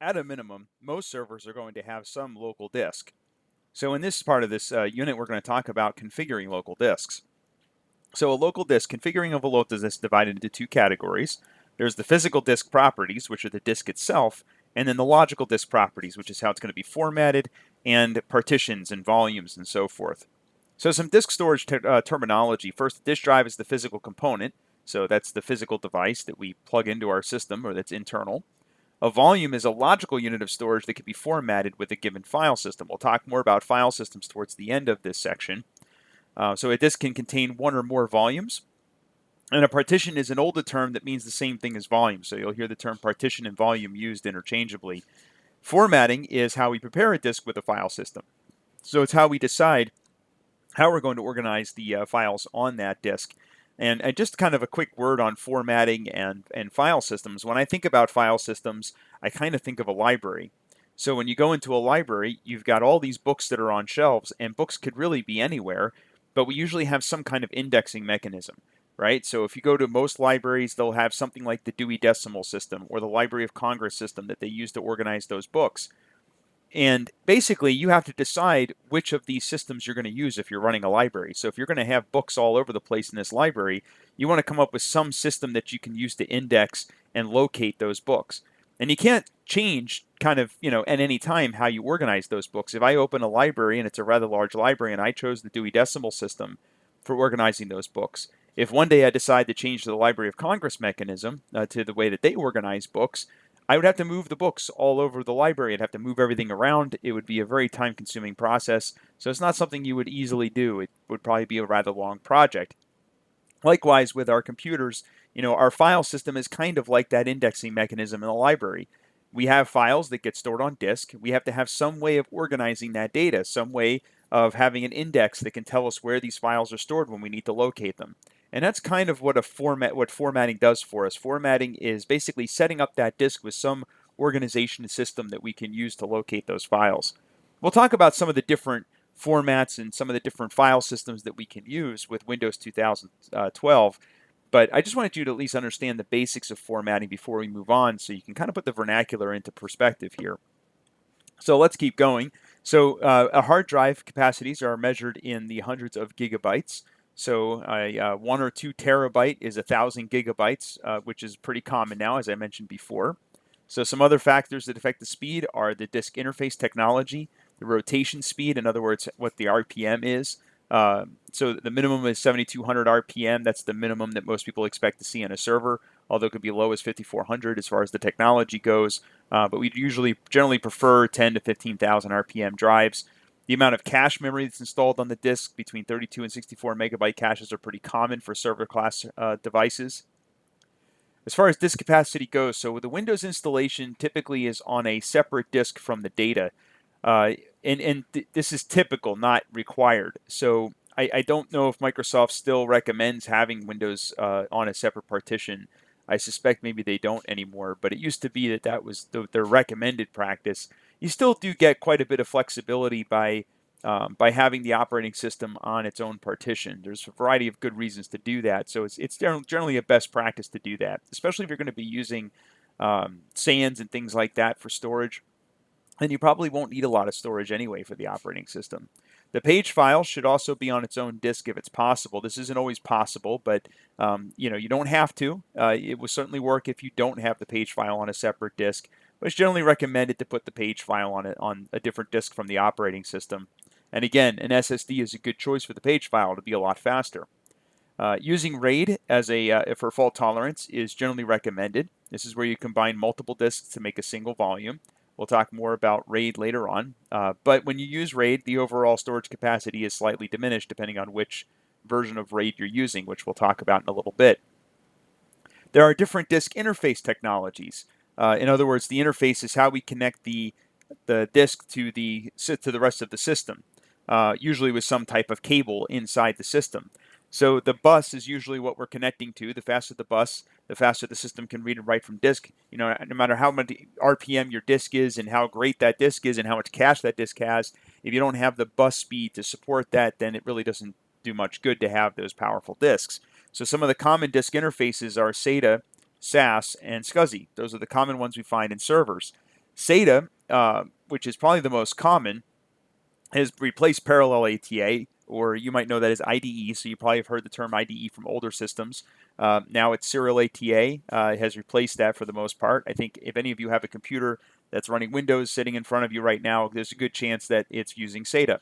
At a minimum, most servers are going to have some local disk. So in this part of this unit, we're going to talk about configuring local disks. So a local disk, configuring of a local disk is divided into two categories. There's the physical disk properties, which are the disk itself, and then the logical disk properties, which is how it's going to be formatted, and partitions and volumes and so forth. So some disk storage terminology. First, the disk drive is the physical component. So that's the physical device that we plug into our system or that's internal. A volume is a logical unit of storage that can be formatted with a given file system. We'll talk more about file systems towards the end of this section. So a disk can contain one or more volumes. And a partition is an older term that means the same thing as volume. So you'll hear the term partition and volume used interchangeably. Formatting is how we prepare a disk with a file system. So it's how we decide how we're going to organize the files on that disk. And just kind of a quick word on formatting and file systems. When I think about file systems, I kind of think of a library. So when you go into a library, you've got all these books that are on shelves, and books could really be anywhere, but we usually have some kind of indexing mechanism, right? So if you go to most libraries, they'll have something like the Dewey Decimal System or the Library of Congress system that they use to organize those books. And basically, you have to decide which of these systems you're going to use if you're running a library. So if you're going to have books all over the place in this library, you want to come up with some system that you can use to index and locate those books. And you can't change kind of, at any time how you organize those books. If I open a library and it's a rather large library and I chose the Dewey Decimal System for organizing those books, if one day I decide to change the Library of Congress mechanism to the way that they organize books, I would have to move the books all over the library. I'd have to move everything around. It would be a very time-consuming process. So it's not something you would easily do. It would probably be a rather long project. Likewise, with our computers, our file system is kind of like that indexing mechanism in the library. We have files that get stored on disk. We have to have some way of organizing that data, some way of having an index that can tell us where these files are stored when we need to locate them. And that's kind of what formatting does for us. Formatting is basically setting up that disk with some organization system that we can use to locate those files. We'll talk about some of the different formats and some of the different file systems that we can use with Windows 2012. But I just wanted you to at least understand the basics of formatting before we move on, so you can kind of put the vernacular into perspective here. So let's keep going. So a hard drive capacities are measured in the hundreds of gigabytes. So 1 or 2 terabyte is 1,000 gigabytes, which is pretty common now, as I mentioned before. So some other factors that affect the speed are the disk interface technology, the rotation speed, in other words, what the RPM is. So the minimum is 7,200 RPM. That's the minimum that most people expect to see on a server, although it could be low as 5,400 as far as the technology goes. But we generally prefer 10 to 15,000 RPM drives. The amount of cache memory that's installed on the disk, between 32 and 64 megabyte caches, are pretty common for server class devices. As far as disk capacity goes, so the Windows installation typically is on a separate disk from the data. This is typical, not required. So I don't know if Microsoft still recommends having Windows on a separate partition. I suspect maybe they don't anymore, but it used to be that was their recommended practice. You still do get quite a bit of flexibility by having the operating system on its own partition. There's a variety of good reasons to do that, so it's generally a best practice to do that, especially if you're going to be using SANs and things like that for storage. And you probably won't need a lot of storage anyway for the operating system. The page file should also be on its own disk if it's possible. This isn't always possible, but you don't have to. It will certainly work if you don't have the page file on a separate disk, but it's generally recommended to put the page file on a different disk from the operating system. And again, an SSD is a good choice for the page file to be a lot faster. Using RAID as for fault tolerance is generally recommended. This is where you combine multiple disks to make a single volume. We'll talk more about RAID later on. But when you use RAID, the overall storage capacity is slightly diminished depending on which version of RAID you're using, which we'll talk about in a little bit. There are different disk interface technologies. In other words, the interface is how we connect the disk to the rest of the system, usually with some type of cable inside the system. So the bus is usually what we're connecting to. The faster the bus, the faster the system can read and write from disk. No matter how much RPM your disk is and how great that disk is and how much cache that disk has, if you don't have the bus speed to support that, then it really doesn't do much good to have those powerful disks. So some of the common disk interfaces are SATA, SAS, and SCSI. Those are the common ones we find in servers. SATA, which is probably the most common, has replaced parallel ATA, or you might know that as IDE, so you probably have heard the term IDE from older systems. Now it's serial ATA. It has replaced that for the most part. I think if any of you have a computer that's running Windows sitting in front of you right now, there's a good chance that it's using SATA.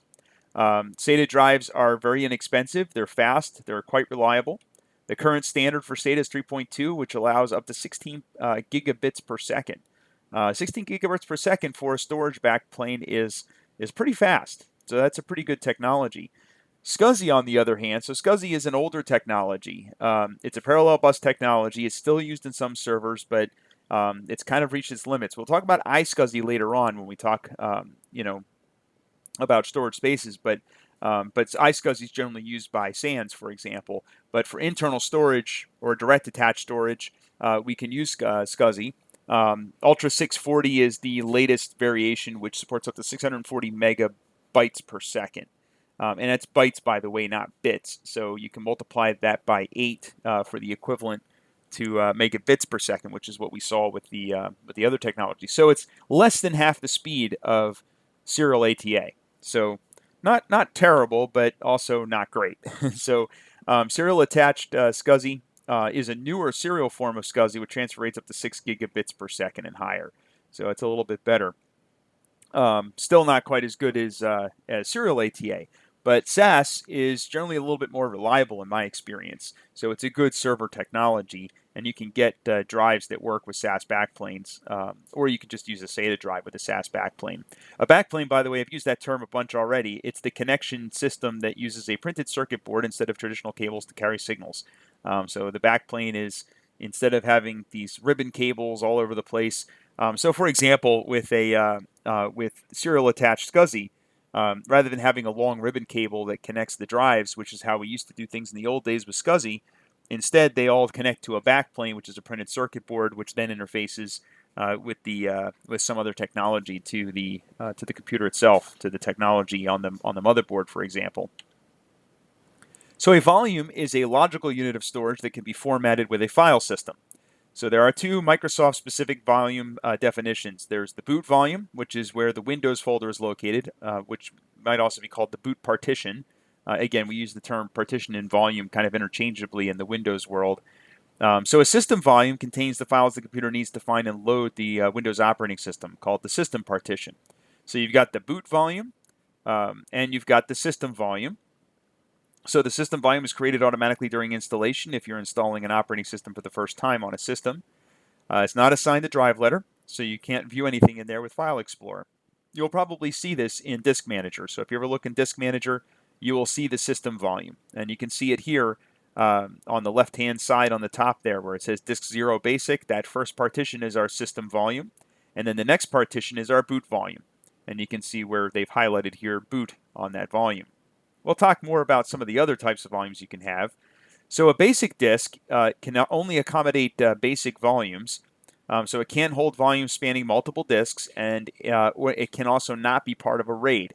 SATA drives are very inexpensive. They're fast. They're quite reliable. The current standard for SATA is 3.2, which allows up to 16 gigabits per second. 16 gigabytes per second for a storage backplane is pretty fast. So that's a pretty good technology. SCSI, on the other hand, so SCSI is an older technology. It's a parallel bus technology. It's still used in some servers, but it's kind of reached its limits. We'll talk about iSCSI later on when we talk, about storage spaces, but iSCSI is generally used by SANs, for example. But for internal storage or direct attached storage, we can use SCSI. Ultra 640 is the latest variation, which supports up to 640 megabytes per second. And that's bytes, by the way, not bits. So you can multiply that by 8 for the equivalent to megabits per second, which is what we saw with the other technology. So it's less than half the speed of serial ATA. So not terrible, but also not great. So serial attached SCSI is a newer serial form of SCSI, which transfer rates up to 6 gigabits per second and higher. So it's a little bit better. Still not quite as good as serial ATA. But SAS is generally a little bit more reliable in my experience. So it's a good server technology, and you can get drives that work with SAS backplanes, or you can just use a SATA drive with a SAS backplane. A backplane, by the way, I've used that term a bunch already. It's the connection system that uses a printed circuit board instead of traditional cables to carry signals. So the backplane is, instead of having these ribbon cables all over the place. So for example, with serial attached SCSI, rather than having a long ribbon cable that connects the drives, which is how we used to do things in the old days with SCSI, instead they all connect to a backplane, which is a printed circuit board, which then interfaces with some other technology to the computer itself, to the technology on the motherboard, for example. So a volume is a logical unit of storage that can be formatted with a file system. So there are two Microsoft-specific volume definitions. There's the boot volume, which is where the Windows folder is located, which might also be called the boot partition. Again, we use the term partition and volume kind of interchangeably in the Windows world. So a system volume contains the files the computer needs to find and load the Windows operating system, called the system partition. So you've got the boot volume, and you've got the system volume. So the system volume is created automatically during installation if you're installing an operating system for the first time on a system. It's not assigned a drive letter, so you can't view anything in there with File Explorer. You'll probably see this in Disk Manager. So if you ever look in Disk Manager, you will see the system volume. And you can see it here on the left-hand side on the top there where it says Disk 0 Basic. That first partition is our system volume. And then the next partition is our boot volume. And you can see where they've highlighted here boot on that volume. We'll talk more about some of the other types of volumes you can have. So a basic disk can only accommodate basic volumes. So it can hold volumes spanning multiple disks, and it can also not be part of a RAID.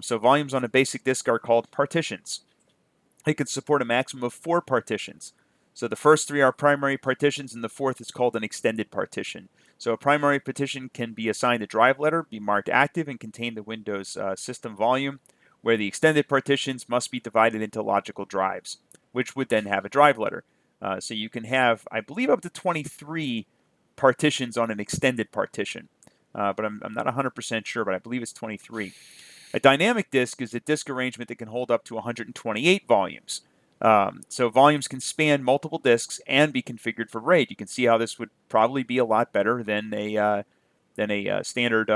So volumes on a basic disk are called partitions. It can support a maximum of 4 partitions. So the first 3 are primary partitions, and the fourth is called an extended partition. So a primary partition can be assigned a drive letter, be marked active, and contain the Windows system volume, where the extended partitions must be divided into logical drives, which would then have a drive letter. So you can have, I believe, up to 23 partitions on an extended partition, but I'm not 100% sure, but I believe it's 23. A dynamic disk is a disk arrangement that can hold up to 128 volumes. So volumes can span multiple disks and be configured for RAID. You can see how this would probably be a lot better than a standard,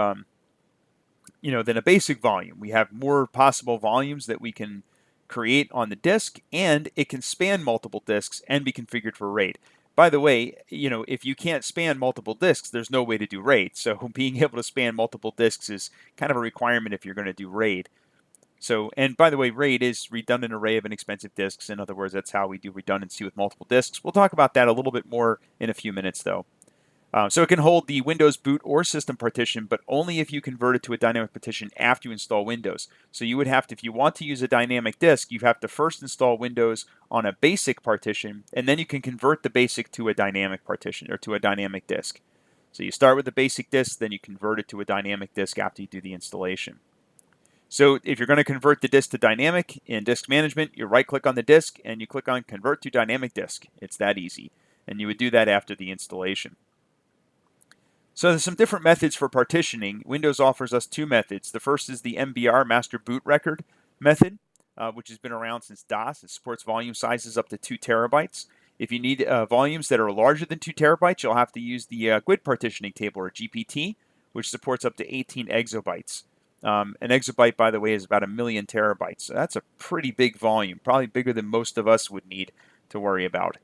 than a basic volume. We have more possible volumes that we can create on the disk, and it can span multiple disks and be configured for RAID. By the way, if you can't span multiple disks, there's no way to do RAID. So being able to span multiple disks is kind of a requirement if you're going to do RAID. So, and by the way, RAID is redundant array of inexpensive disks. In other words, that's how we do redundancy with multiple disks. We'll talk about that a little bit more in a few minutes, though. So it can hold the Windows boot or system partition, but only if you convert it to a dynamic partition after you install Windows. So you would have to, if you want to use a dynamic disk, you have to first install Windows on a basic partition, and then you can convert the basic to a dynamic partition or to a dynamic disk. So you start with the basic disk, then you convert it to a dynamic disk after you do the installation. So if you're going to convert the disk to dynamic in disk management, you right-click on the disk and you click on Convert to Dynamic Disk. It's that easy. And you would do that after the installation. So there's some different methods for partitioning. Windows offers us two methods. The first is the MBR, Master Boot Record method, which has been around since DOS. It supports volume sizes up to 2 terabytes. If you need volumes that are larger than 2 terabytes, you'll have to use the GUID partitioning table, or GPT, which supports up to 18 exabytes. An exabyte, by the way, is about 1,000,000 terabytes. So that's a pretty big volume, probably bigger than most of us would need to worry about.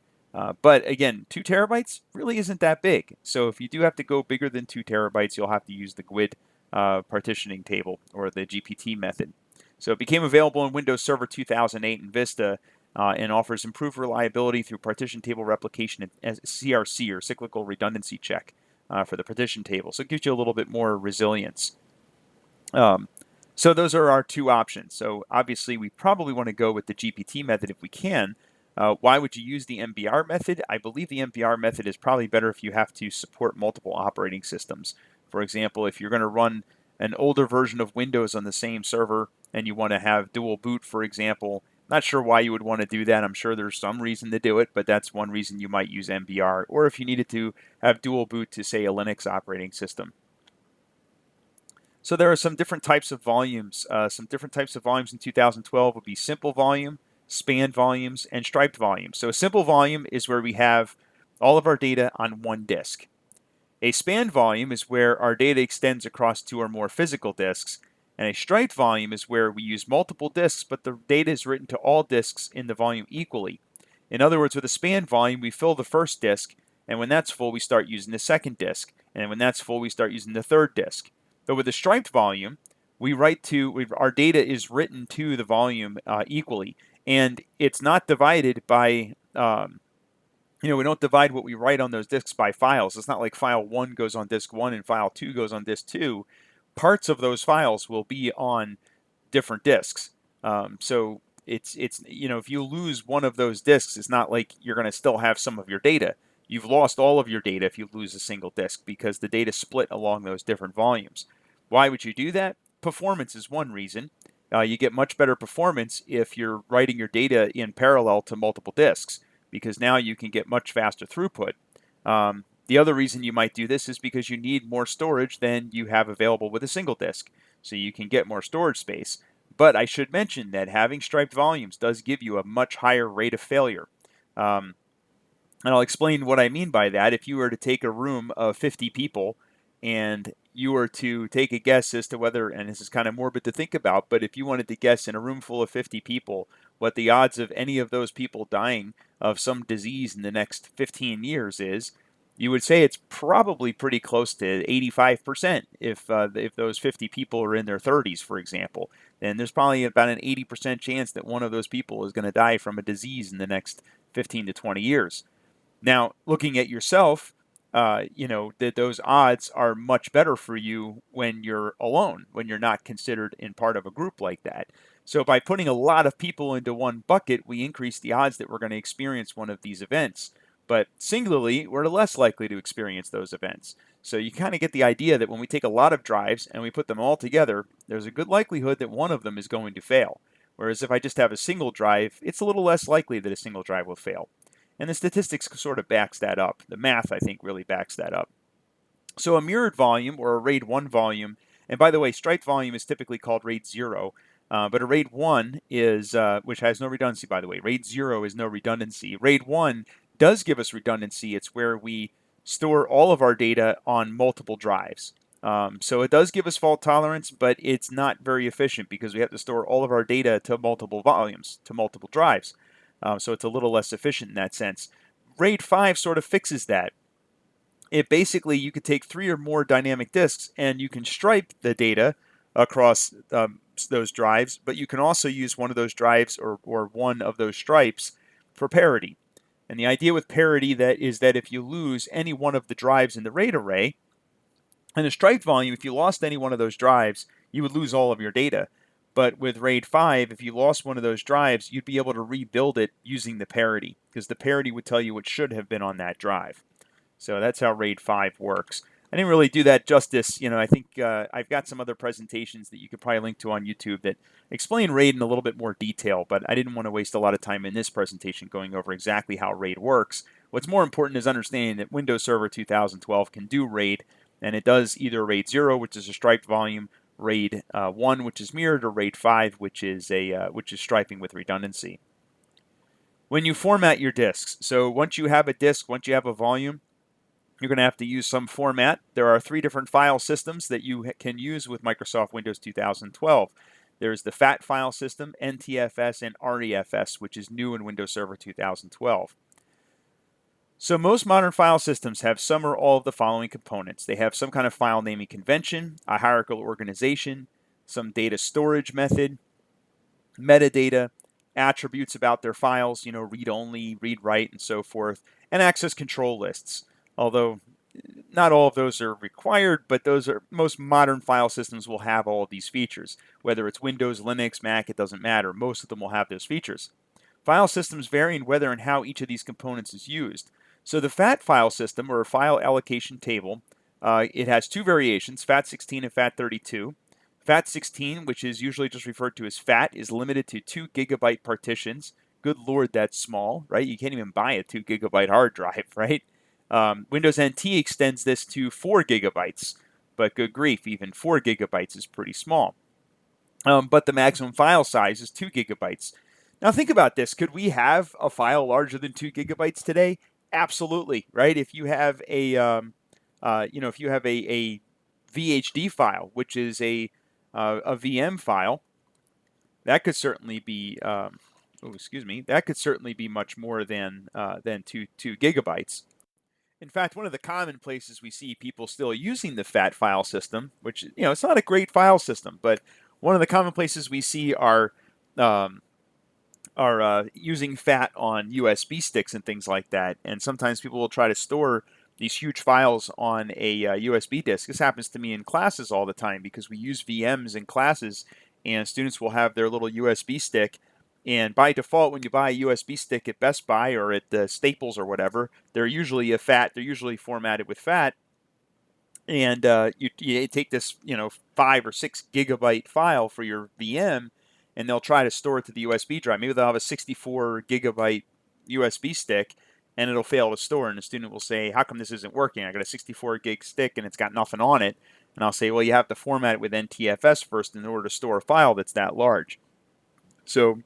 But again, 2 terabytes really isn't that big. So if you do have to go bigger than 2 terabytes, you'll have to use the GUID partitioning table, or the GPT method. So it became available in Windows Server 2008 and Vista, and offers improved reliability through partition table replication and CRC, or cyclical redundancy check, for the partition table. So it gives you a little bit more resilience. So those are our two options. So obviously we probably want to go with the GPT method if we can. Why would you use the MBR method? I believe the MBR method is probably better if you have to support multiple operating systems. For example, if you're going to run an older version of Windows on the same server and you want to have dual boot, for example, not sure why you would want to do that. I'm sure there's some reason to do it, but that's one reason you might use MBR. Or if you needed to have dual boot to, say, a Linux operating system. So there are some different types of volumes. Some different types of volumes in 2012 would be simple volume, span volumes, and striped volumes. So a simple volume is where we have all of our data on one disk. A span volume is where our data extends across 2 or more physical disks. And a striped volume is where we use multiple disks, but the data is written to all disks in the volume equally. In other words, with a span volume, we fill the first disk, and when that's full, we start using the second disk. And when that's full, we start using the third disk. But with a striped volume, our data is written to the volume equally, and it's not divided by, we don't divide what we write on those disks by files. It's not like file 1 goes on disk 1 and file 2 goes on disk 2. Parts of those files will be on different disks. So it's if you lose one of those disks, it's not like you're going to still have some of your data. You've lost all of your data if you lose a single disk, because the data split along those different volumes. Why would you do that? Performance is one reason. You get much better performance if you're writing your data in parallel to multiple disks, because now you can get much faster throughput. The other reason you might do this is because you need more storage than you have available with a single disk, so you can get more storage space. But I should mention that having striped volumes does give you a much higher rate of failure. And I'll explain what I mean by that. If you were to take a room of 50 people and you were to take a guess as to whether, and this is kind of morbid to think about, but if you wanted to guess in a room full of 50 people what the odds of any of those people dying of some disease in the next 15 years is, you would say it's probably pretty close to 85% if those 50 people are in their 30s, for example. Then there's probably about an 80% chance that one of those people is going to die from a disease in the next 15 to 20 years. Now, looking at yourself, that those odds are much better for you when you're alone, when you're not considered in part of a group like that. So by putting a lot of people into one bucket, we increase the odds that we're going to experience one of these events. But singularly, we're less likely to experience those events. So you kind of get the idea that when we take a lot of drives and we put them all together, there's a good likelihood that one of them is going to fail. Whereas if I just have a single drive, it's a little less likely that a single drive will fail. And the statistics sort of backs that up. The math, I think, really backs that up. So a mirrored volume, or a RAID 1 volume, and by the way, striped volume is typically called RAID 0, but a RAID 1 is, which has no redundancy, by the way. RAID 0 is no redundancy. RAID 1 does give us redundancy. It's where we store all of our data on multiple drives. So it does give us fault tolerance, but it's not very efficient because we have to store all of our data to multiple volumes, to multiple drives. So it's a little less efficient in that sense. RAID 5 sort of fixes that. It basically, you could take 3 or more dynamic disks and you can stripe the data across those drives, but you can also use one of those drives or one of those stripes for parity. And the idea with parity is that if you lose any one of the drives in the RAID array, in a striped volume, if you lost any one of those drives, you would lose all of your data. But with RAID 5, if you lost one of those drives, you'd be able to rebuild it using the parity, because the parity would tell you what should have been on that drive. So that's how RAID 5 works. I didn't really do that justice. I think I've got some other presentations that you could probably link to on YouTube that explain RAID in a little bit more detail, but I didn't want to waste a lot of time in this presentation going over exactly how RAID works. What's more important is understanding that Windows Server 2012 can do RAID, and it does either RAID 0, which is a striped volume, RAID 1, which is mirrored, or RAID 5, which is striping with redundancy. When you format your disks, so once you have a disk, once you have a volume, you're going to have to use some format. There are 3 different file systems that you can use with Microsoft Windows 2012. There's the FAT file system, NTFS, and REFS, which is new in Windows Server 2012. So most modern file systems have some or all of the following components. They have some kind of file naming convention, a hierarchical organization, some data storage method, metadata, attributes about their files, read-only, read-write, and so forth, and access control lists. Although not all of those are required, but most modern file systems will have all of these features. Whether it's Windows, Linux, Mac, it doesn't matter. Most of them will have those features. File systems vary in whether and how each of these components is used. So the FAT file system, or a file allocation table, it has 2 variations, FAT16 and FAT32. FAT16, which is usually just referred to as FAT, is limited to 2 gigabyte partitions. Good Lord, that's small, right? You can't even buy a 2 gigabyte hard drive, right? Windows NT extends this to 4 gigabytes, but good grief, even 4 gigabytes is pretty small. But the maximum file size is 2 gigabytes. Now think about this. Could we have a file larger than 2 gigabytes today? Absolutely, right? If you have a, a VHD file, which is a VM file, that could certainly be, that could certainly be much more than 2 gigabytes. In fact, one of the common places we see people still using the FAT file system, which, it's not a great file system, but one of the common places we see are using FAT on USB sticks and things like that. And sometimes people will try to store these huge files on a USB disk. This happens to me in classes all the time because we use VMs in classes, and students will have their little USB stick. And by default, when you buy a USB stick at Best Buy or at the Staples or whatever, they're usually they're usually formatted with FAT. And you take this, 5 or 6 gigabyte file for your VM, and they'll try to store it to the USB drive. Maybe they'll have a 64 gigabyte USB stick, and it'll fail to store. And the student will say, how come this isn't working? I got a 64 gig stick, and it's got nothing on it. And I'll say, well, you have to format it with NTFS first in order to store a file that's that large. So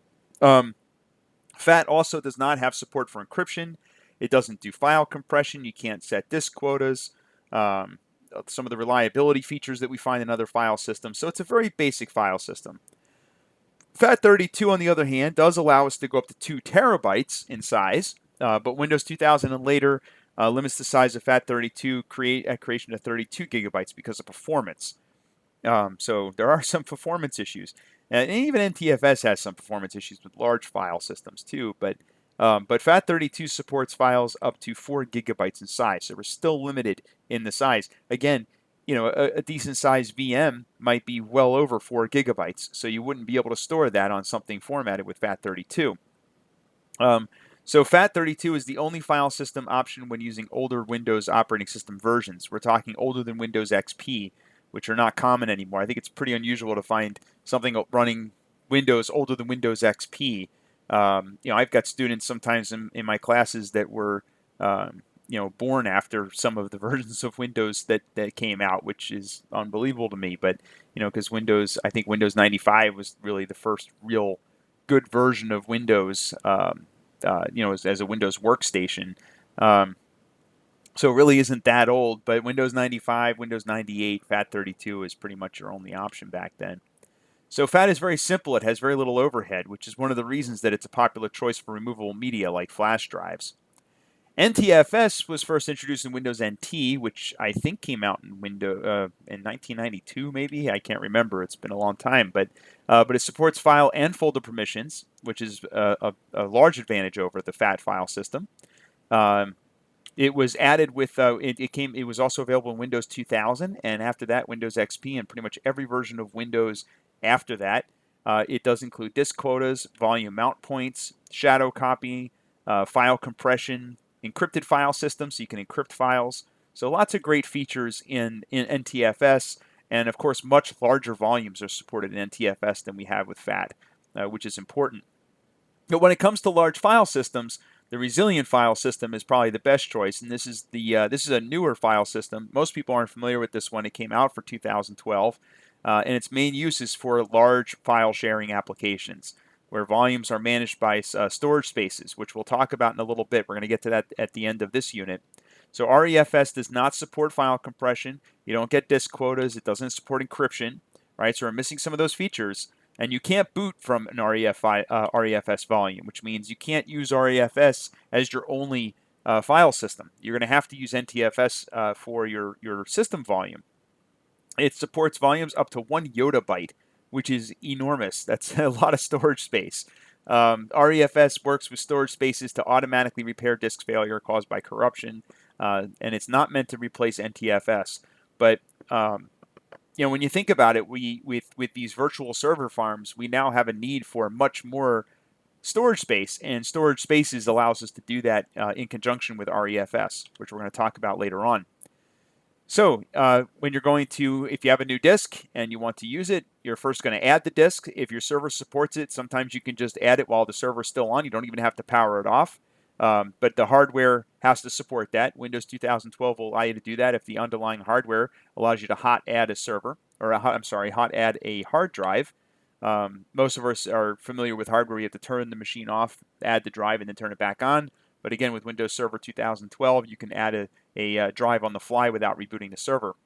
FAT also does not have support for encryption. It doesn't do file compression. You can't set disk quotas. Some of the reliability features that we find in other file systems. So it's a very basic file system. FAT32, on the other hand, does allow us to go up to 2 terabytes in size, but Windows 2000 and later limits the size of FAT32 creation to 32 gigabytes because of performance. So there are some performance issues. And even NTFS has some performance issues with large file systems too, but FAT32 supports files up to 4 gigabytes in size, so we're still limited in the size. Again, a decent sized VM might be well over 4 gigabytes, so you wouldn't be able to store that on something formatted with FAT32. So FAT32 is the only file system option when using older Windows operating system versions. We're talking older than Windows XP, which are not common anymore. I think it's pretty unusual to find something running Windows older than Windows XP. I've got students sometimes in my classes that were, born after some of the versions of Windows that came out, which is unbelievable to me. But, because I think Windows 95 was really the first real good version of Windows, as a Windows workstation. So it really isn't that old, but Windows 95, Windows 98, FAT32 is pretty much your only option back then. So FAT is very simple. It has very little overhead, which is one of the reasons that it's a popular choice for removable media like flash drives. NTFS was first introduced in Windows NT, which I think came out in in 1992, maybe. I can't remember. It's been a long time, but it supports file and folder permissions, which is a large advantage over the FAT file system. It was added with it was also available in Windows 2000, and after that Windows XP, and pretty much every version of Windows after that. It does include disk quotas, volume mount points, shadow copy, file compression, encrypted file system, so you can encrypt files, So lots of great features in NTFS, and of course much larger volumes are supported in NTFS than we have with FAT, which is important. But when it comes to large file systems, the resilient file system is probably the best choice, and this is a newer file system. Most people aren't familiar with this one. It came out for 2012, and its main use is for large file sharing applications, where volumes are managed by storage spaces, which we'll talk about in a little bit. We're going to get to that at the end of this unit. So REFS does not support file compression. You don't get disk quotas. It doesn't support encryption, right? So we're missing some of those features. And you can't boot from an REFS volume, which means you can't use REFS as your only file system. You're going to have to use NTFS for your system volume. It supports volumes up to 1 yottabyte, which is enormous. That's a lot of storage space. REFS works with storage spaces to automatically repair disk failure caused by corruption, and it's not meant to replace NTFS. But when you think about it, with these virtual server farms, we now have a need for much more storage space, and storage spaces allows us to do that in conjunction with REFS, which we're going to talk about later on. So when you're going to, if you have a new disk and you want to use it, you're first going to add the disk. If your server supports it, sometimes you can just add it while the server's still on. You don't even have to power it off. But the hardware has to support that. Windows 2012 will allow you to do that if the underlying hardware allows you to hot add a server, or hot add a hard drive. Most of us are familiar with hardware. You have to turn the machine off, add the drive, and then turn it back on. But again, with Windows Server 2012, you can add a drive on the fly without rebooting the server.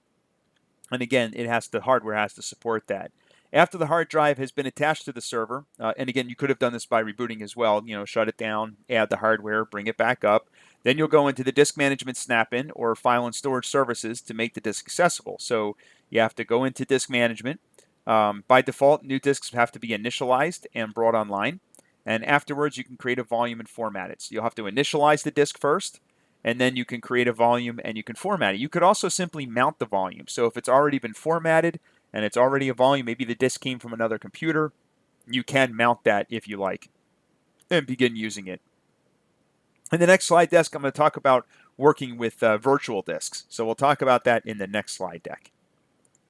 And again, the hardware has to support that. After the hard drive has been attached to the server, and again, you could have done this by rebooting as well, shut it down, add the hardware, bring it back up. Then you'll go into the disk management snap-in or file and storage services to make the disk accessible. So you have to go into disk management. By default, new disks have to be initialized and brought online. And afterwards, you can create a volume and format it. So you'll have to initialize the disk first, and then you can create a volume and you can format it. You could also simply mount the volume. So if it's already been formatted and it's already a volume, maybe the disk came from another computer, you can mount that if you like and begin using it. In the next slide deck, I'm going to talk about working with virtual disks. So we'll talk about that in the next slide deck.